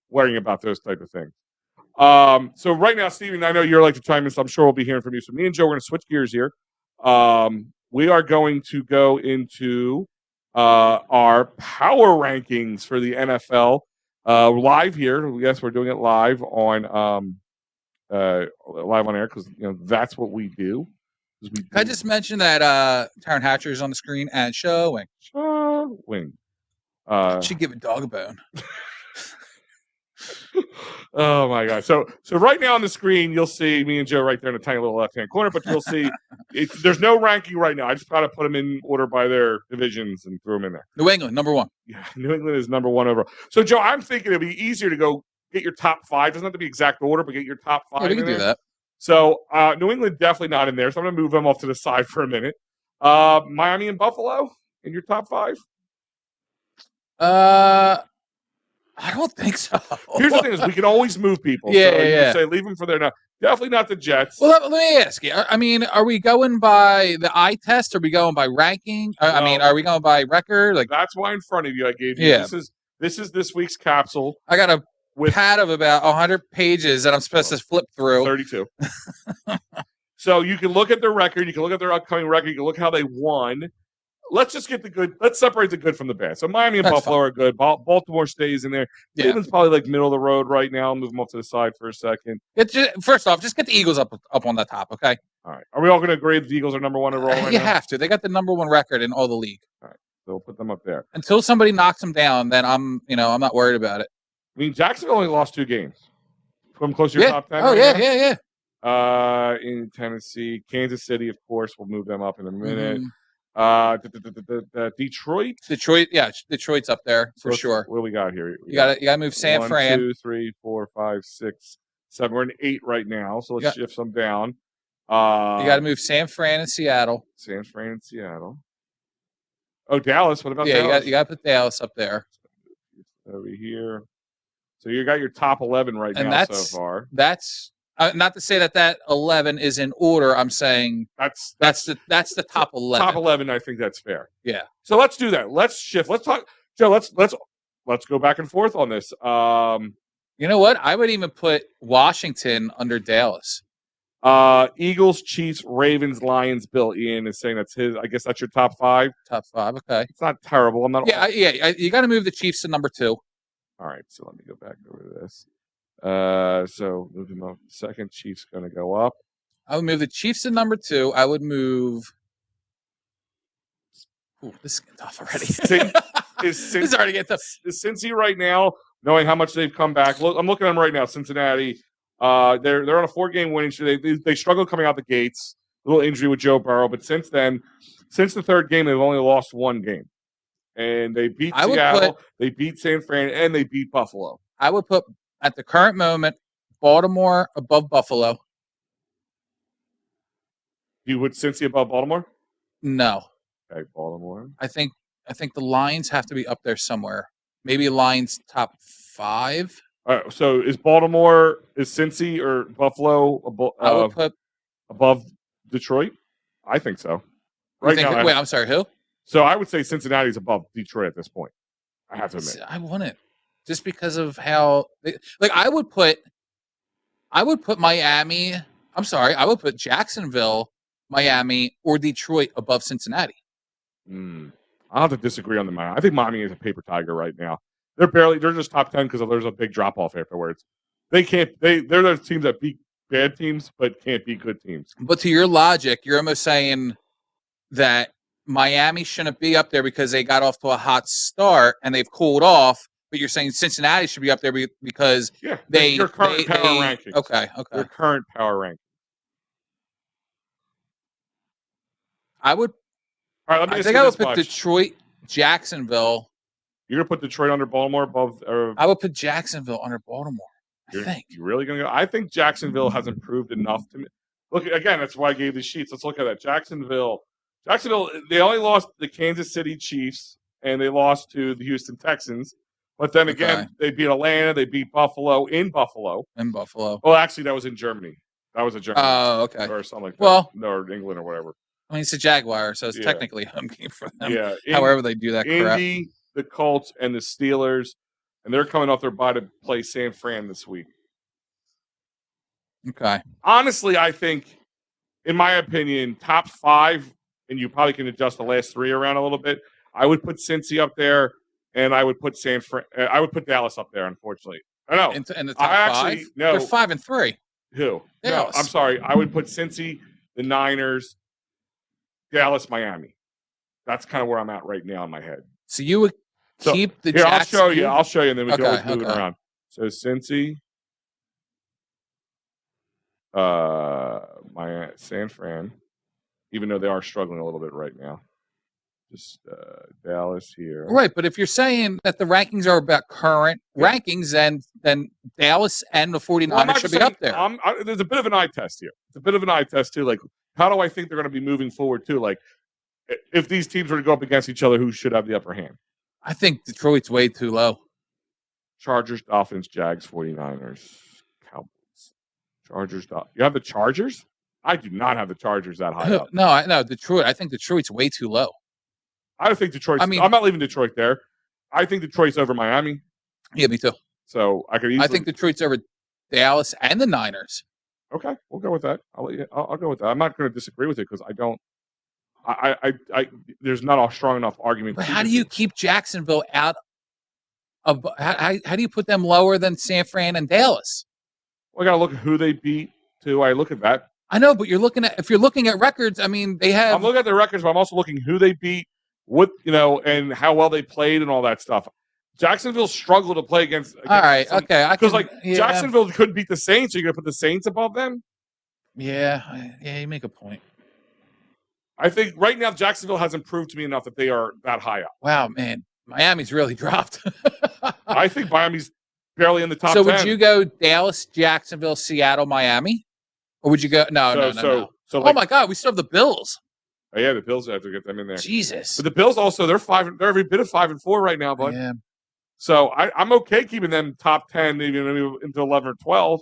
worrying about those type of things. So right now, Steven, I know you're like to chime in, so I'm sure we'll be hearing from you. So me and Joe, we're going to switch gears here. We are going to go into our power rankings for the NFL live here. Yes, we're doing it live on air because that's what we do. Can I just mention that Taryn Hatcher is on the screen and showing. Should give a dog a bone. Oh my God! So right now on the screen, you'll see me and Joe right there in the tiny little left-hand corner. But you'll see there's no ranking right now. I just got to put them in order by their divisions and throw them in there. New England, number 1. Yeah, New England is number 1 overall. So Joe, I'm thinking it'd be easier to go get your top 5. Doesn't have to be exact order, but get your top 5. Yeah, we can do that. So New England definitely not in there. So I'm going to move them off to the side for a minute. Miami and Buffalo in your top 5. I don't think so. Here's the thing: is we can always move people. Yeah, so you yeah. can say leave them for there now. Definitely not the Jets. Well, let me ask you. I mean, are we going by the eye test? Or are we going by ranking? I mean, are we going by record? Like that's why in front of you I gave you. Yeah. This is this week's capsule. I got a pad of about 100 pages that I'm supposed to flip through. 32. So you can look at their record. You can look at their upcoming record. You can look how they won. Let's just get the good. Let's separate the good from the bad. So Miami and Buffalo are good. Baltimore stays in there. Cleveland's probably like middle of the road right now. I'll move them up to the side for a second. First off, just get the Eagles up on the top, okay? All right. Are we all going to agree the Eagles are number 1 overall right now? You have to. They got the number 1 record in all the league. All right. So we'll put them up there. Until somebody knocks them down, then I'm not worried about it. I mean, Jacksonville only lost 2 games. Put them close to your top 10. Oh, right yeah. In Tennessee, Kansas City, of course, we'll move them up in a minute. Detroit. Yeah, Detroit's up there for sure. What do we got here? You got to move San Fran. 1, 2, 3, 4, 5, 6, 7. We're in 8 right now, so let's shift some down. You got to move San Fran and Seattle. Oh, Dallas. What about Dallas? You got to put Dallas up there. Over here. So you got your top 11 right now so far. That's not to say that 11 is in order. I'm saying that's the top 11. Top 11, I think that's fair. Yeah. So let's do that. Let's shift. Let's talk, Joe. Let's go back and forth on this. You know what? I would even put Washington under Dallas. Eagles, Chiefs, Ravens, Lions. Bill Ian is saying that's his. I guess that's your top 5. Top 5. Okay. It's not terrible. I'm not. Yeah. You got to move the Chiefs to number 2. All right. So let me go back over this. So moving on. Second, Chiefs going to go up. I would move the Chiefs to number 2. I would move. Ooh, this is getting tough already. This is already getting tough. Is Cincy right now, knowing how much they've come back? Look, I'm looking at them right now. Cincinnati. They're on a 4-game winning streak. They struggled coming out the gates. A little injury with Joe Burrow, but since then, since the 3rd game, they've only lost 1 game, and they beat Seattle, they beat San Fran, and they beat Buffalo. I would put at the current moment Baltimore above Buffalo. You would Cincy above Baltimore? No. Okay, Baltimore. I think the Lions have to be up there somewhere. Maybe Lions top 5. So is Cincy or Buffalo I would put above Detroit? I think so. Wait, I'm sorry, who? So I would say Cincinnati's above Detroit at this point. I have to admit. I wouldn't. Just because of how I would put Miami. I'm sorry, I would put Jacksonville, Miami, or Detroit above Cincinnati. I'll have to disagree on the Miami. I think Miami is a paper tiger right now. They're just top 10 because there's a big drop off afterwards. They're the teams that beat bad teams but can't beat good teams. But to your logic, you're almost saying that Miami shouldn't be up there because they got off to a hot start and they've cooled off. But you're saying Cincinnati should be up there because your current power rankings. Okay. Your current power ranking. I would. All right, I think I would put Detroit, Jacksonville. You're gonna put Detroit under Baltimore above? I would put Jacksonville under Baltimore. I think. You're really gonna go? I think Jacksonville has improved enough to me. Look again. That's why I gave the sheets. Let's look at that. Jacksonville. They only lost the Kansas City Chiefs and they lost to the Houston Texans. But then again, they beat Atlanta. They beat Buffalo in Buffalo. Well, actually, that was in Germany. That was a Germany. Oh, okay. Or something like that. Well, or England or whatever. I mean, it's a Jaguar, so it's technically home game for them. Yeah. However they do that, Indy, the Colts, and the Steelers. and they're coming off their bye to play San Fran this week. Okay. Honestly, I think, in my opinion, top 5, and you probably can adjust the last 3 around a little bit. I would put Cincy up there, and I would put I would put Dallas up there. Unfortunately, I know In the top 5. No, They're 5-3. Who? Dallas. No, I'm sorry. I would put Cincy, the Niners, Dallas, Miami. That's kind of where I'm at right now in my head. So you would keep the here, Jackson. I'll show you, and then we can always move it okay. around. So Cincy, my San Fran, even though they are struggling a little bit right now. Just Dallas here. Right, but if you're saying that the rankings are about current rankings, then Dallas and the 49ers should be up there. There's a bit of an eye test here. It's a bit of an eye test, too. Like, how do I think they're going to be moving forward, too? Like, if these teams were to go up against each other, who should have the upper hand? I think Detroit's way too low. Chargers, Dolphins, Jags, 49ers, Cowboys. Chargers, you have the Chargers? I do not have the Chargers that high up. No, Detroit. I think Detroit's way too low. I think Detroit's. I'm not leaving Detroit there. I think Detroit's over Miami. Yeah, me too. So I could easily. I think Detroit's over Dallas and the Niners. Okay, we'll go with that. I'll go with that. I'm not going to disagree with it because I don't. There's not a strong enough argument. But how do you keep Jacksonville out of? How do you put them lower than San Fran and Dallas? Well, I got to look at who they beat too. I look at that. I know, but if you're looking at records, I mean, they have. I'm looking at their records, but I'm also looking who they beat. What and how well they played and all that stuff. Jacksonville struggled to play against all right, okay. Because Jacksonville could beat the Saints. Are you going to put the Saints above them? Yeah, you make a point. I think right now Jacksonville hasn't proved to me enough that they are that high up. Wow, man, Miami's really dropped. I think Miami's barely in the top. So 10. would you go Dallas, Jacksonville, Seattle, Miami, or would you go no? So oh my God, we still have the Bills. Oh, yeah, the Bills have to get them in there. Jesus. But the Bills also, they're every bit of 5-4 right now, bud. Yeah. So I'm okay keeping them top 10, maybe into 11 or 12.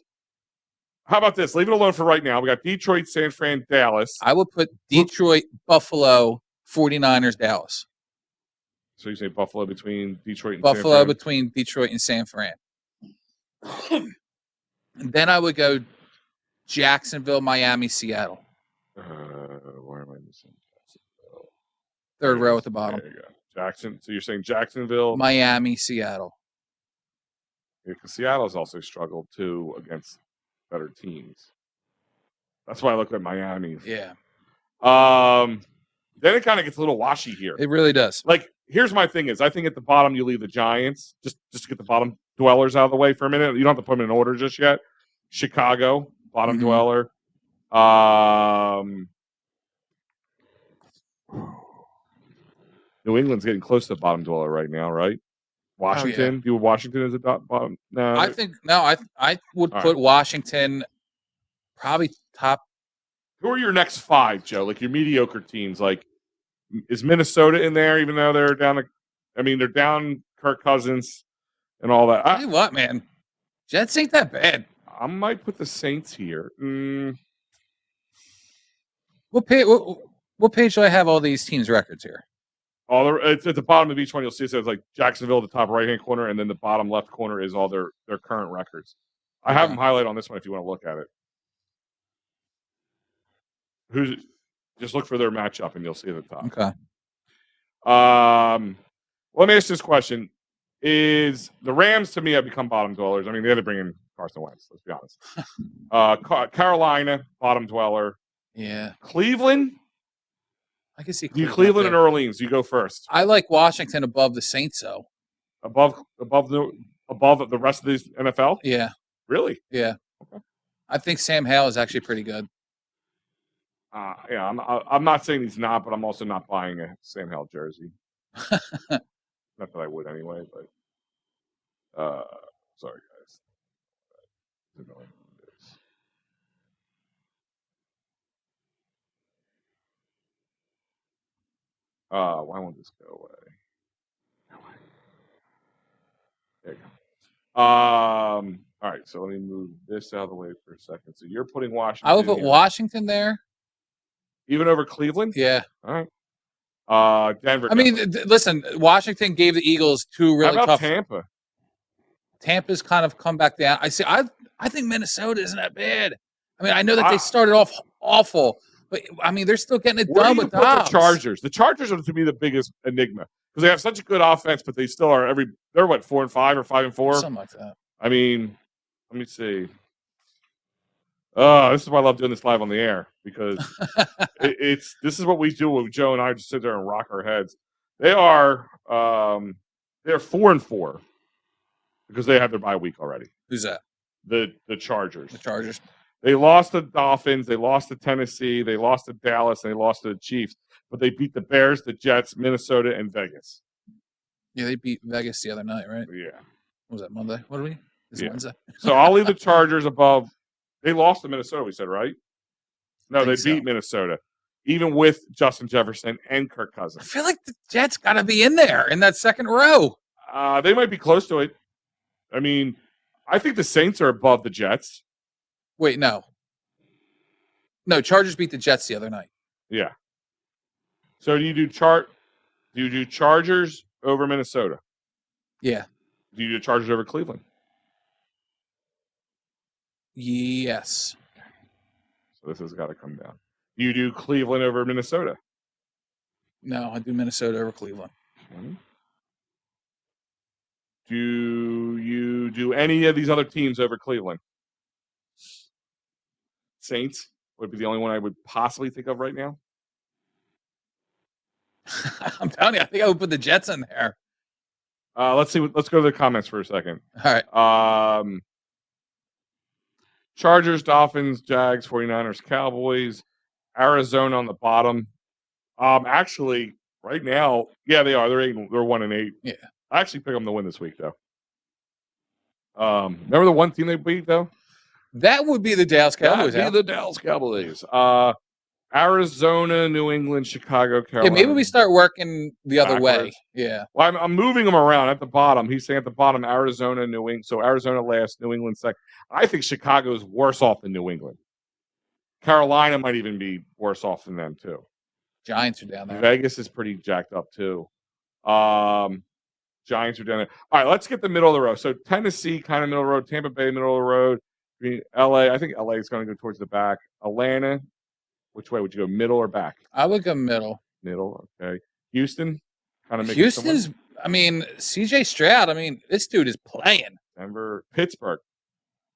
How about this? Leave it alone for right now. We got Detroit, San Fran, Dallas. I would put Detroit, Buffalo, 49ers, Dallas. So you say Buffalo between Detroit and Buffalo San Fran? between Detroit and San Fran. And then I would go Jacksonville, Miami, Seattle. Where am I missing? Third row at the bottom. There you go. So you're saying Jacksonville, Miami, Seattle. Yeah, because Seattle's also struggled too against better teams. That's why I look at Miami. Yeah. Then it kind of gets a little washy here. It really does. Like, here's my thing is, I think at the bottom you leave the Giants just to get the bottom dwellers out of the way for a minute. You don't have to put them in order just yet. Chicago, bottom dweller. New England's getting close to the bottom dweller right now, right? Washington. Oh, yeah. You have Washington as a bottom? No. I would put Washington probably top. Who are your next 5, Joe? Like your mediocre teams. Like, is Minnesota in there? Even though they're down. They're down Kirk Cousins and all that. Tell you what, man, Jets ain't that bad. I might put the Saints here. What page do I have all these teams' records here? It's at the bottom of each one. You'll see it says like Jacksonville, the top right-hand corner, and then the bottom left corner is all their current records. I have them highlighted on this one if you want to look at it. Just look for their matchup and you'll see it at the top. Okay. Let me ask this question: Is the Rams to me have become bottom dwellers? I mean, they had to bring in Carson Wentz. Let's be honest. Carolina, bottom dweller. Yeah. Cleveland. I can see Cleveland and Orleans. You go first. I like Washington above the Saints, though. Above the rest of the NFL. Yeah. Really? Yeah. Okay. I think Sam Hale is actually pretty good. Yeah, I'm not saying he's not, but I'm also not buying a Sam Hale jersey. Not that I would anyway, but sorry guys. It's annoying. Why won't this go away? There you go. All right, so let me move this out of the way for a second. So you're putting Washington. I would put Washington there. Even over Cleveland? Yeah. All right. Denver. I mean, listen, Washington gave the Eagles 2 really How about tough. Tampa? Tampa's kind of come back down. I think Minnesota isn't that bad. I mean, I know that they started off awful, but I mean, they're still getting it Where done do you with put the Dobbs. Chargers? The Chargers are to me the biggest enigma because they have such a good offense, but they still are they're what 4-5 or 5-4, Something like that. I mean, let me see. This is why I love doing this live on the air because this is what we do with Joe and I just sit there and rock our heads. They're 4-4 because they have their bye week already. Who's that? The Chargers. The Chargers. They lost to Dolphins, they lost to Tennessee, they lost to Dallas, and they lost to the Chiefs. But they beat the Bears, the Jets, Minnesota, and Vegas. Yeah, they beat Vegas the other night, right? Yeah. What was that, Monday? What are we? This is Wednesday. So I'll leave the Chargers above. They lost to Minnesota, we said, right? No, they beat Minnesota, even with Justin Jefferson and Kirk I Cousins. feel like the Jets got to be in there in that second row. They might be close to it. I mean, I think the Saints are above the Jets. Wait, no. No, Chargers beat the Jets the other night. Yeah. So do you do Chargers over Minnesota? Yeah. Do you do Chargers over Cleveland? Yes. So this has got to come down. Do you do Cleveland over Minnesota? No, I do Minnesota over Cleveland. Okay. Do you do any of these other teams over Cleveland? Saints would be the only one I would possibly think of right now. I'm telling you, I think I would put the Jets in there. Let's see. Let's go to the comments for a second. All right. Chargers, Dolphins, Jags, 49ers, Cowboys, Arizona on the bottom. Actually, right now, yeah, they are. They're 1-8. Yeah. I actually pick them to win this week, though. Remember the one team they beat, though? That would be the Dallas Cowboys. That'd be the Dallas Cowboys. Arizona, New England, Chicago, Carolina. Yeah, maybe we start working the other way. Yeah. Well, I'm moving them around at the bottom. He's saying at the bottom, Arizona, New England. So Arizona last, New England second. I think Chicago's worse off than New England. Carolina might even be worse off than them, too. Giants are down there. Vegas is pretty jacked up, too. Giants are down there. All right, let's get the middle of the road. So Tennessee, kind of middle of the road. Tampa Bay, middle of the road. LA, I think LA is going to go towards the back. Atlanta, which way would you go, middle or back? I would go middle. Middle, okay. Houston, kind of. Houston's, I mean, CJ Stroud, I mean, this dude is playing. Denver, Pittsburgh.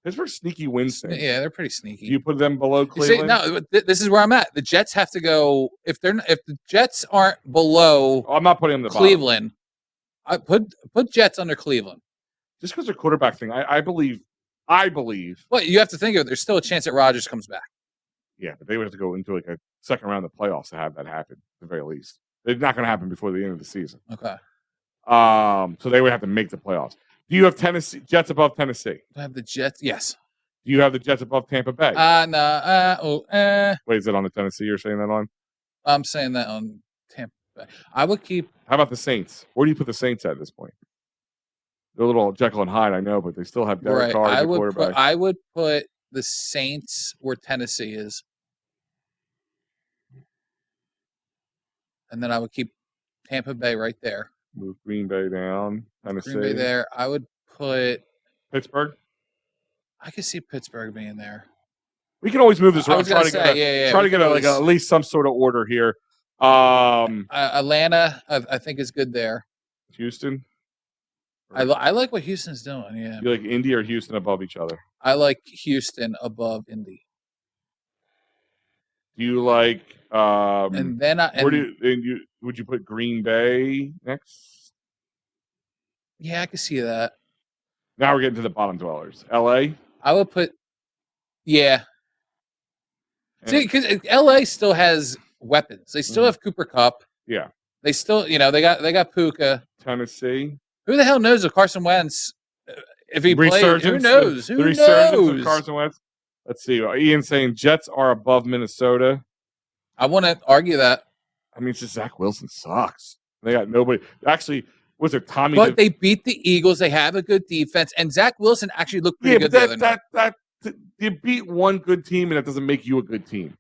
Pittsburgh's sneaky wins thing. Yeah, they're pretty sneaky. Do you put them below Cleveland? See, no, this is where I'm at. The Jets have to go if the Jets aren't below. I'm not putting them the Cleveland. I put Jets under Cleveland. Just because of the quarterback thing, I believe. Well, you have to think of it. There's still a chance that Rodgers comes back. Yeah, but they would have to go into like a second round of the playoffs to have that happen, at the very least. It's not going to happen before the end of the season. Okay. So they would have to make the playoffs. Do you have Jets above Tennessee? Do I have the Jets? Yes. Do you have the Jets above Tampa Bay? No. Wait, is it on the Tennessee you're saying that on? I'm saying that on Tampa Bay. I would keep. How about the Saints? Where do you put the Saints at this point? They're a little Jekyll and Hyde, I know, but they still have Derek Carr as a quarterback. I would put the Saints where Tennessee is. And then I would keep Tampa Bay right there. Move Green Bay down. Tennessee. Green Bay there. I would put Pittsburgh. I could see Pittsburgh being there. We can always move this around. Try to get at least some sort of order here. Atlanta, I think is good there. Houston. I like what Houston's doing. Yeah. You like Indy or Houston above each other? I like Houston above Indy. Do you like? And then would you put Green Bay next? Yeah, I can see that. Now we're getting to the bottom dwellers. LA. I would put. Yeah. See, because LA still has weapons. They still have Cooper Kupp. Yeah. They still, they got Puka. Tennessee. Who the hell knows if Carson Wentz, if he plays? Who knows? The resurgence of Carson Wentz. Let's see. Ian's saying Jets are above Minnesota. I want to argue that. I mean, it's just Zach Wilson sucks. They got nobody. Actually, was it Tommy? But they beat the Eagles. They have a good defense, and Zach Wilson actually looked pretty good the other night. You beat one good team, and that doesn't make you a good team.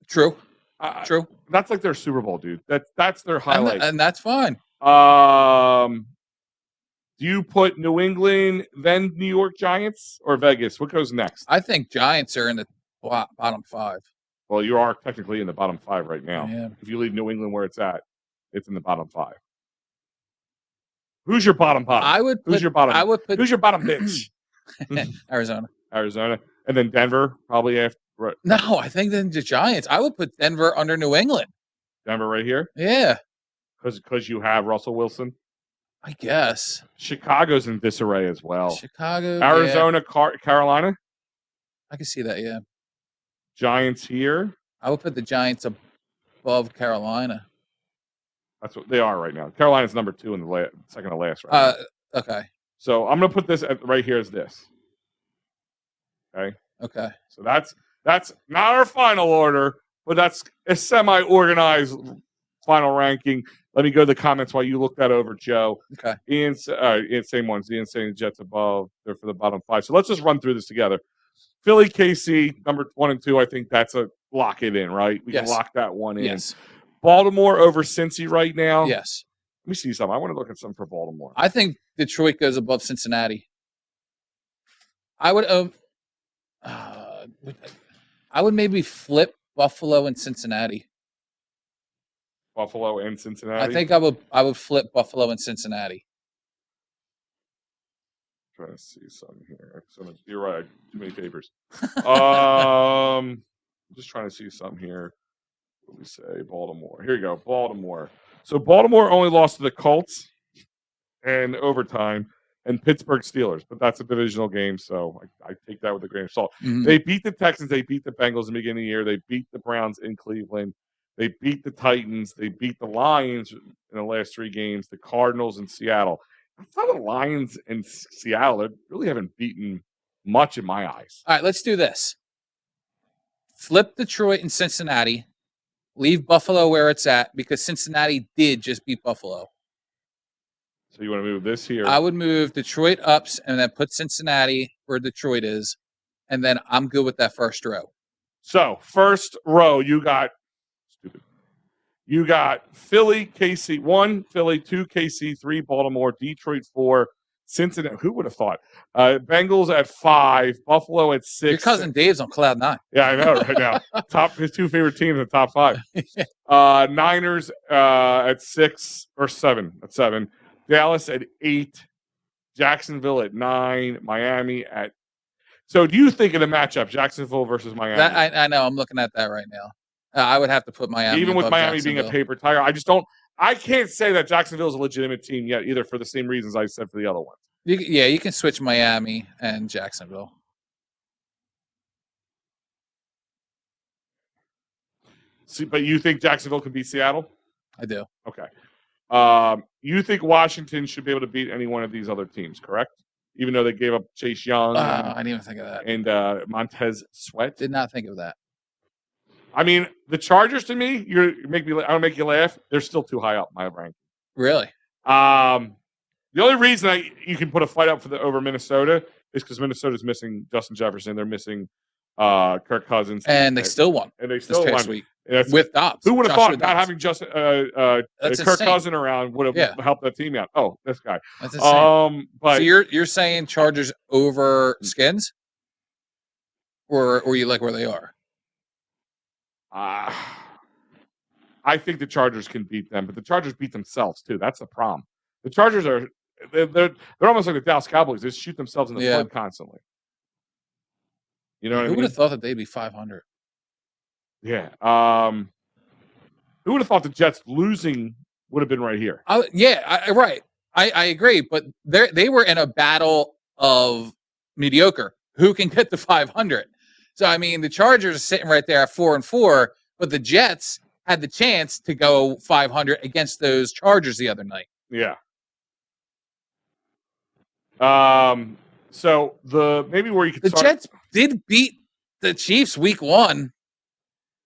True. True. That's like their Super Bowl, dude. That's their highlight, and that's fine. Do you put New England, then New York Giants, or Vegas? What goes next? I think Giants are in the bottom 5. Well, you are technically in the bottom 5 right now. Yeah. If you leave New England where it's at, it's in the bottom 5. Who's your bottom? I would put, Who's your bottom? I would put Who's your bottom bitch? Arizona. Arizona, and then Denver probably after. Right. No, I think then the Giants. I would put Denver under New England. Denver right here Yeah, because you have Russell Wilson. I guess. Chicago's in disarray as well. Chicago, Arizona, Carolina, I can see that. Yeah, Giants here. I would put the Giants above Carolina. That's what they are right now. Carolina's number 2 in the second to last right now. Okay. So I'm going to put this right here as this. Okay. So that's not our final order, but that's a semi-organized final ranking. Let me go to the comments while you look that over, Joe. Okay. Ian, same ones. Ian saying Jets above. They're for the bottom 5. So let's just run through this together. Philly, KC, number 1 and 2. I think that's a lock it in, right? We can lock that one in. Yes. Baltimore over Cincy right now. Yes. Let me see something. I want to look at something for Baltimore. I think Detroit goes above Cincinnati. I would maybe flip Buffalo and Cincinnati. Buffalo and Cincinnati. I think I would flip Buffalo and Cincinnati. Trying to see something here. You're right. Too many papers. I'm just trying to see something here. What do we say? Baltimore. Here you go. Baltimore. So Baltimore only lost to the Colts in overtime and Pittsburgh Steelers, but that's a divisional game, so I take that with a grain of salt. Mm-hmm. They beat the Texans. They beat the Bengals in the beginning of the year. They beat the Browns in Cleveland. They beat the Titans. They beat the Lions in the last 3 games, the Cardinals and Seattle. I thought the Lions and Seattle really haven't beaten much in my eyes. All right, let's do this. Flip Detroit and Cincinnati. Leave Buffalo where it's at because Cincinnati did just beat Buffalo. So you want to move this here? I would move Detroit ups and then put Cincinnati where Detroit is, and then I'm good with that first row. So first row, you got Philly, KC 1, Philly 2, KC 3, Baltimore, Detroit 4, Cincinnati. Who would have thought? Bengals at 5, Buffalo at 6. Your cousin Dave's on cloud 9. Yeah, I know right now. His 2 favorite teams in the top 5. Niners at 6 or 7. At 7. Dallas at 8. Jacksonville at 9. Miami at. So, do you think of the matchup, Jacksonville versus Miami? I know. I'm looking at that right now. I would have to put Miami. Even with Miami being a paper tiger, I just don't. I can't say that Jacksonville is a legitimate team yet either, for the same reasons I said for the other ones. You can switch Miami and Jacksonville. See, but you think Jacksonville can beat Seattle? I do. Okay. You think Washington should be able to beat any one of these other teams, correct? Even though they gave up Chase Young. I didn't even think of that. And Montez Sweat. Did not think of that. I mean, the Chargers to me, I'll make you laugh. They're still too high up my rank. Really? The only reason you can put a fight up over Minnesota is because Minnesota's missing Justin Jefferson. They're missing Kirk Cousins, and they still won. And they still won week with Dobbs. Who would have thought not having Justin Kirk insane. Cousins around would have helped that team out? Oh, this guy. That's insane. But so you're saying Chargers over Skins, or you like where they are? I think the Chargers can beat them, but the Chargers beat themselves too. That's the problem. The Chargers they're almost like the Dallas Cowboys. They just shoot themselves in the foot constantly. You know what I mean? Who would have thought that they'd be 500? Yeah. Who would have thought the Jets losing would have been right here? Right. I agree, but they were in a battle of mediocre. Who can get to 500? So I mean, the Chargers are sitting right there at 4-4, but the Jets had the chance to go 500 against those Chargers the other night. Yeah. So maybe where you could the Jets did beat the Chiefs week 1.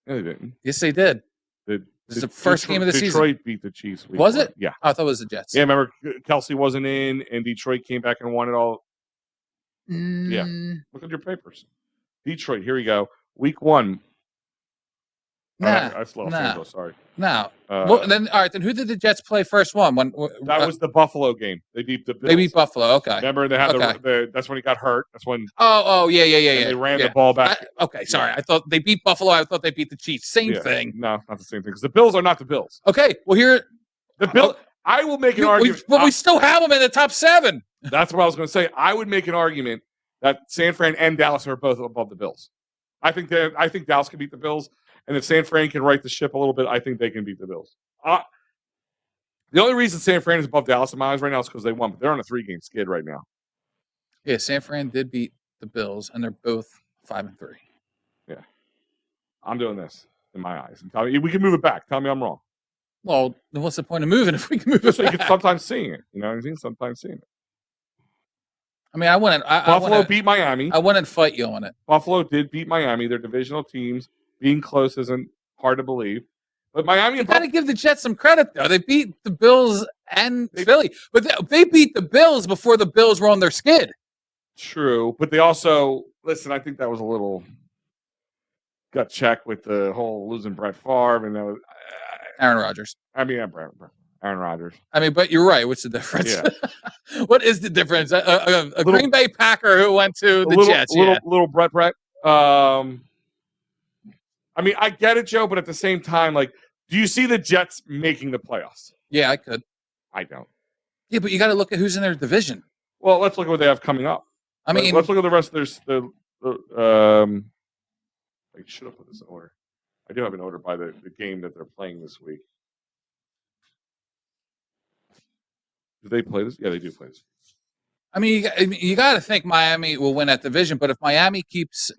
No, they didn't. Yes, they did. This is the first game of the season. Detroit beat the Chiefs. Was it? Yeah. I thought it was the Jets. Yeah, remember Kelsey wasn't in, and Detroit came back and won it all. Yeah. Look at your papers. Detroit, here we go. Week 1. Nah, That's Los nah. Angeles. Sorry. No. Well, then all right. Then who did the Jets play first one? That was the Buffalo game. They beat the Bills. They beat Buffalo. Okay. Remember, they had Okay. that's when he got hurt. That's when. Oh, yeah. And they ran the ball back. Okay, sorry. I thought they beat Buffalo. I thought they beat the Chiefs. Same thing. No, not the same thing. Because the Bills are not the Bills. Okay. Well, here The Bill. I will make an argument. But we still have them in the top 7. That's what I was going to say. I would make an argument that San Fran and Dallas are both above the Bills. I think Dallas can beat the Bills, and if San Fran can right the ship a little bit, I think they can beat the Bills. The only reason San Fran is above Dallas in my eyes right now is because they won, but they're on a 3-game skid right now. Yeah, San Fran did beat the Bills, and they're both 5-3. Yeah, I'm doing this in my eyes. And tell me, we can move it back. Tell me I'm wrong. Well, then what's the point of moving if we can move it So back? you can sometimes seeing it. You know what I mean? Sometimes seeing it. I mean, Buffalo beat Miami. I wouldn't fight you on it. Buffalo did beat Miami. They're divisional teams. Being close isn't hard to believe. But Miami You got to give the Jets some credit, though. They beat the Bills and Philly. But they beat the Bills before the Bills were on their skid. True. But they also, listen, I think that was a little gut check with the whole losing Brett Favre. And that was Aaron Rodgers. Aaron Rodgers. I mean, but you're right. What's the difference? Yeah. What is the difference? A Green Bay Packer who went to the Jets. Little Brett. I mean, I get it, Joe, but at the same time, like, do you see the Jets making the playoffs? Yeah, I could. I don't. Yeah, but you got to look at who's in their division. Well, let's look at what they have coming up. I mean, let's look at the rest of I should have put this in order. I do have an order by the game that they're playing this week. Do they play this? Yeah, they do play this. I mean, you got to think Miami will win that division, but if Miami keeps,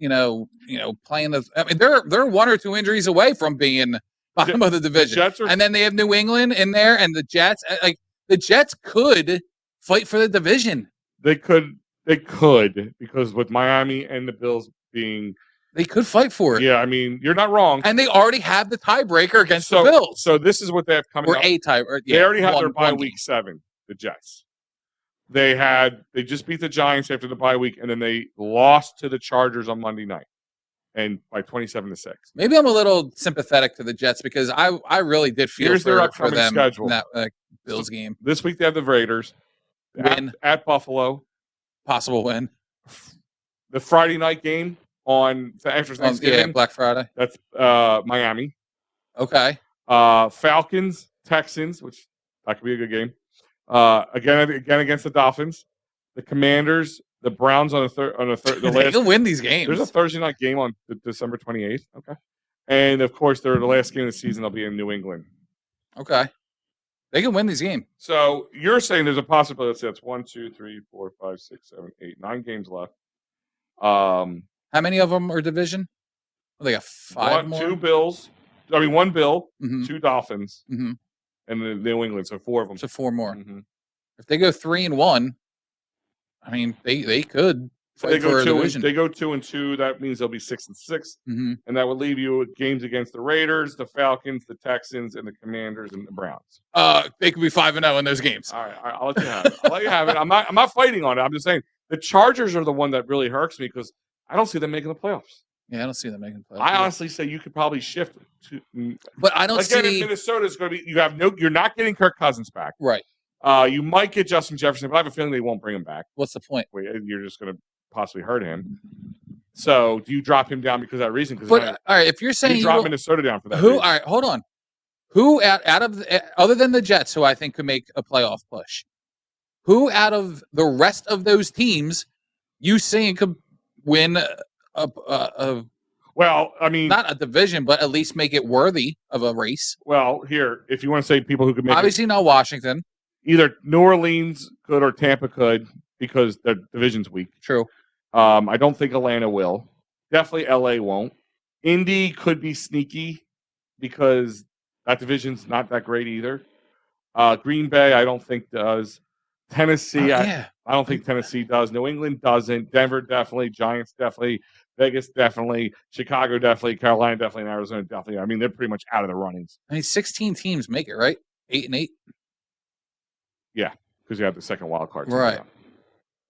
playing they're 1 or 2 injuries away from being bottom of the division, and then they have New England in there, and the Jets. Like the Jets could fight for the division. They could because with Miami and the Bills being, they could fight for it. Yeah, I mean, you're not wrong, and they already have the tiebreaker against the Bills. So this is what they have coming up. They already have their bye week 7. The Jets. They just beat the Giants after the bye week, and then they lost to the Chargers on Monday night, and by 27-6. Maybe I'm a little sympathetic to the Jets because I really did feel for them schedule. In that Bills game. This week they have the Raiders at Buffalo, possible win. The Friday night game after Thanksgiving, Black Friday. That's Miami. Okay. Falcons, Texans, which that could be a good game. Again against the Dolphins, the Commanders, the Browns on a third. They can win these games. There's a Thursday night game on December 28th. Okay, and of course, the last game of the season. They'll be in New England. Okay, they can win these games. So you're saying there's a possibility that's 1, 2, 3, 4, 5, 6, 7, 8, 9 games left. How many of them are division? Well, they got 5 more. 2 Bills. I mean, 1 Bill, mm-hmm. 2 Dolphins. Mm-hmm. And the New England, so 4 of them. So 4 more. Mm-hmm. If they go 3-1, I mean, they could fight for a division. They go 2-2. That means they'll be 6-6, mm-hmm. and that would leave you with games against the Raiders, the Falcons, the Texans, and the Commanders and the Browns. They could be 5-0 in those games. All right, I'll let you have it. I'm not fighting on it. I'm just saying the Chargers are the one that really hurts me because I don't see them making the playoffs. Yeah, I don't see them making the playoffs. I honestly say you could probably shift to, but I don't see. Again, Minnesota's going to be. You're not getting Kirk Cousins back, right? You might get Justin Jefferson, but I have a feeling they won't bring him back. What's the point? You're just going to possibly hurt him. So do you drop him down because of that reason? But all right, if you're saying you drop Minnesota down for that, all right, hold on. Who out of other than the Jets, who I think could make a playoff push, who out of the rest of those teams you saying could win well, I mean, not a division, but at least make it worthy of a race. Well, here, if you want to say people who could make obviously not Washington, either New Orleans could or Tampa could because their division's weak. True. I don't think Atlanta will. Definitely LA won't. Indy could be sneaky because that division's not that great either. Green Bay, I don't think does. Tennessee, I don't think Tennessee does. New England doesn't. Denver definitely. Giants definitely. Vegas definitely. Chicago definitely. Carolina definitely. And Arizona definitely. I mean, they're pretty much out of the runnings. I mean, 16 teams make it, right? 8-8. Yeah, because you have the second wild card. Right.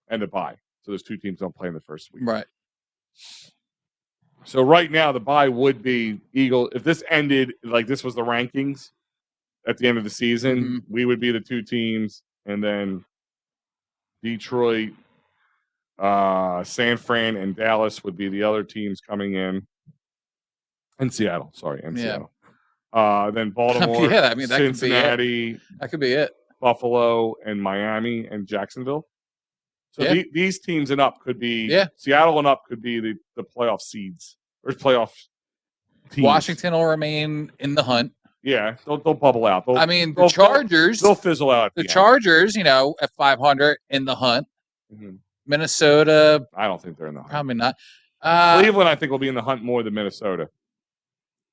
And the bye. So those 2 teams don't play in the first week. Right. So right now, the bye would be Eagle. If this ended like this was the rankings at the end of the season, we would be the 2 teams, and then Detroit, San Fran, and Dallas would be the other teams coming in. And Seattle, Seattle. Then Baltimore, Yeah, I mean, that could be it. Cincinnati, That could be it. Buffalo, and Miami, and Jacksonville. So Yeah. these teams and up could be Yeah. Seattle and up could be the playoff seeds or playoff teams. Washington will remain in the hunt. Yeah, they'll bubble out. I mean, the Chargers, they'll fizzle out. The Chargers, at 500 in the hunt. Mm-hmm. Minnesota, I don't think they're in the hunt. probably not. Cleveland, I think, will be in the hunt more than Minnesota.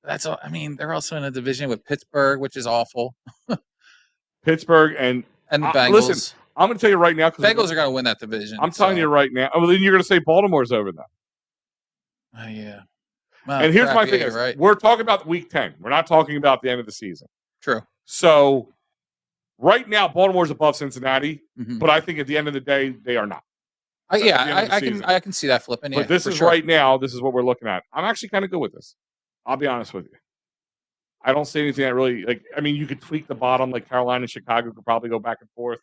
That's all. I mean, they're also in a division with Pittsburgh, which is awful. Pittsburgh and the Bengals. Listen, I'm going to tell you right now. Bengals are going to win that division. I'm telling you right now. Oh, then you're going to say Baltimore's over them. Oh, yeah. And here's my thing: right? We're talking about week 10. We're not talking about the end of the season. True. So right now, Baltimore's above Cincinnati, Mm-hmm. but I think at the end of the day, they are not. I can see that flipping. But this is right now. This is what we're looking at. I'm actually kind of good with this. I'll be honest with you. I don't see anything that really like. I mean, you could tweak the bottom, like Carolina and Chicago could probably go back and forth.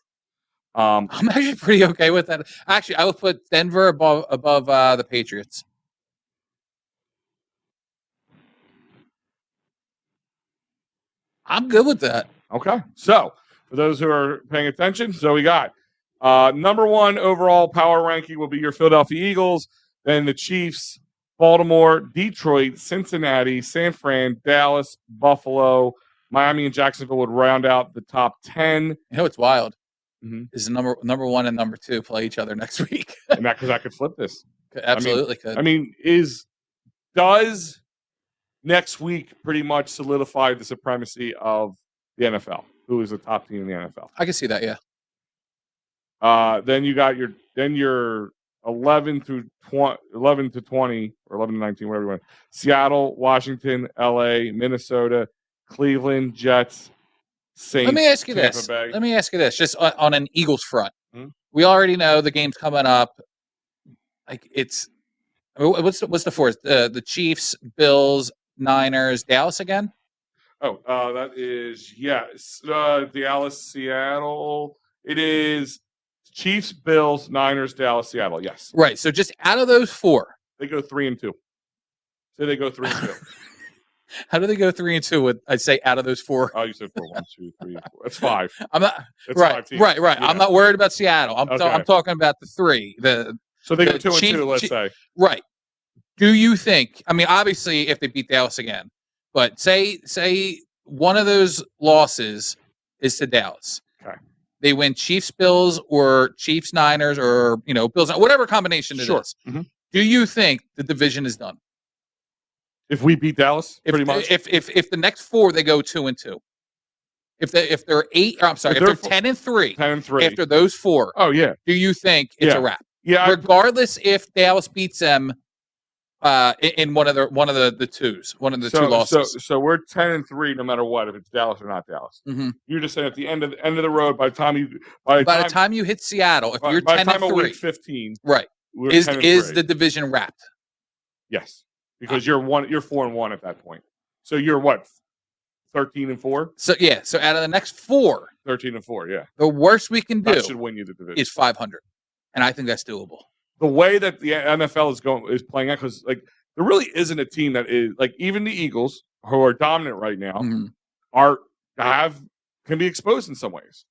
I'm actually pretty okay with that. Actually, I would put Denver above the Patriots. I'm good with that. Okay. So, for those who are paying attention, so we got number 1 overall power ranking will be your Philadelphia Eagles, then the Chiefs, Baltimore, Detroit, Cincinnati, San Fran, Dallas, Buffalo, Miami, and Jacksonville would round out the top 10. You know what's wild? Mm-hmm. Is the number 1 and number 2 play each other next week? And that because I could flip this. Absolutely could. I mean, does next week pretty much solidify the supremacy of the NFL? Who is the top team in the NFL? I can see that, yeah. Then you got your 11 to 20 or 11 to 19, whatever you want. Seattle, Washington, LA, Minnesota, Cleveland, Jets, Saints. Let me ask you Tampa this. Bay. Let me ask you this, just on an Eagles front. Hmm? We already know the game's coming up. Like what's the fourth? The Chiefs, Bills, Niners, Dallas again? Oh, that is Dallas, Seattle. It is Chiefs, Bills, Niners, Dallas, Seattle. Yes. Right. So just out of those 4, they go 3-2. Say they go 3-2. How do they go 3-2 with, I'd say, out of those 4? Oh, you said 4, 1, 2, 3, 4. That's 5. I'm not That's right. 5 teams. Right. Yeah. I'm not worried about Seattle. I'm talking about the 3. So they go 2-2, let's say. Right. Do you think, I mean, obviously if they beat Dallas again, but say one of those losses is to Dallas. Okay. They win Chiefs, Bills, or Chiefs, Niners, or Bills, whatever combination it is. Mm-hmm. Do you think the division is done? If we beat Dallas, pretty much. If the next 4 they go 2-2. If they're 8, or I'm sorry, if they're 10-3. 10-3. After those 4. Oh yeah. Do you think it's a wrap? Yeah. Regardless if Dallas beats them in one of the twos, one of the 2 losses. So we're 10-3 no matter what, if it's Dallas or not Dallas. Mm-hmm. You're just saying at the end of the road, by the time you hit Seattle, if you're 10-3, week 15, right, is the division wrapped? Yes, because you're 4-1 at that point. So you're what, 13-4? So yeah, so out of the next 4, 13-4, yeah. The worst we can do that should win you the division is 500, and I think that's doable. The way that the NFL is playing out, because like there really isn't a team that is like, even the Eagles, who are dominant right now, mm-hmm. can be exposed in some ways.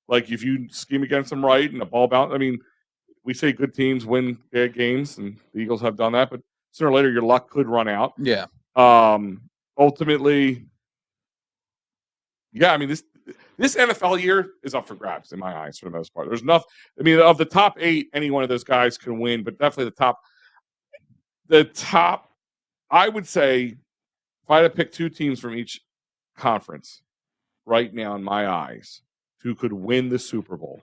Like if you scheme against them right and the ball bounce. I mean, we say good teams win bad games, and the Eagles have done that, but sooner or later your luck could run out. Yeah. Ultimately, yeah. I mean, this NFL year is up for grabs in my eyes for the most part. There's enough. I mean, of the top 8, any one of those guys can win, but definitely the top. I would say, if I had to pick 2 teams from each conference right now, in my eyes, who could win the Super Bowl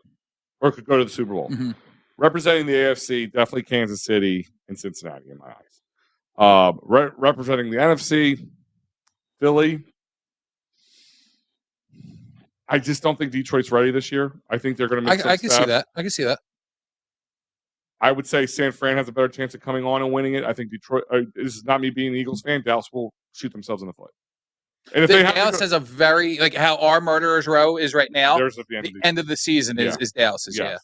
or could go to the Super Bowl, mm-hmm. representing the AFC, definitely Kansas City and Cincinnati in my eyes. Representing the NFC, Philly. I just don't think Detroit's ready this year. I think they're going to make some I can see that. I can see that. I would say San Fran has a better chance of coming on and winning it. I think Detroit. This is not me being an Eagles fan. Dallas will shoot themselves in the foot. And if they have Dallas has a very like how our murderers row is right now. there's at the End of the season is Dallas's. Yes. Yeah.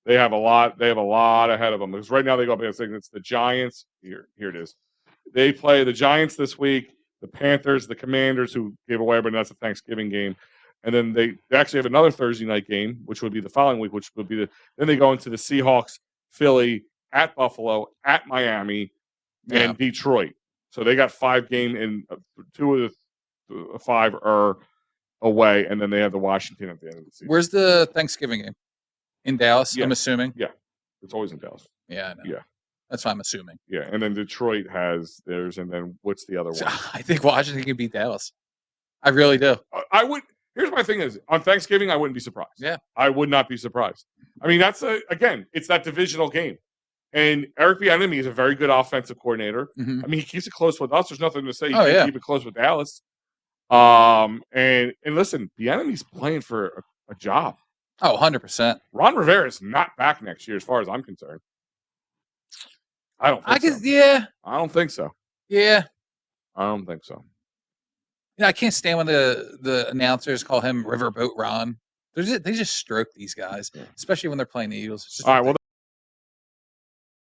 They have a lot. They have a lot ahead of them because right now they go up against it's the Giants. Here it is. They play the Giants this week, the Panthers, the Commanders, who gave away, but that's a Thanksgiving game, and then they actually have another Thursday night game, which would be the following week, which would be then they go into the Seahawks, Philly, at Buffalo, at Miami, and Detroit. So they got 5 games, and 2 of the 5 are away, and then they have the Washington at the end of the season. Where's the Thanksgiving game? In Dallas, I'm assuming. Yeah, it's always in Dallas. Yeah, I know. Yeah. That's what I'm assuming. Yeah, and then Detroit has theirs, and then what's the other one? I think Washington can beat Dallas. I really do. I would. Here's my thing: is on Thanksgiving, I wouldn't be surprised. Yeah, I would not be surprised. I mean, again, it's that divisional game, and Eric Bieniemy is a very good offensive coordinator. Mm-hmm. I mean, he keeps it close with us. There's nothing to say. He can't keep it close with Dallas. And listen, Bieniemy's playing for a job. Oh, 100%. Ron Rivera is not back next year, as far as I'm concerned. I don't think so. Yeah. I don't think so. Yeah. I don't think so. You know, I can't stand when the announcers call him Riverboat Ron. They just stroke these guys, especially when they're playing the Eagles. It's just all right. Well,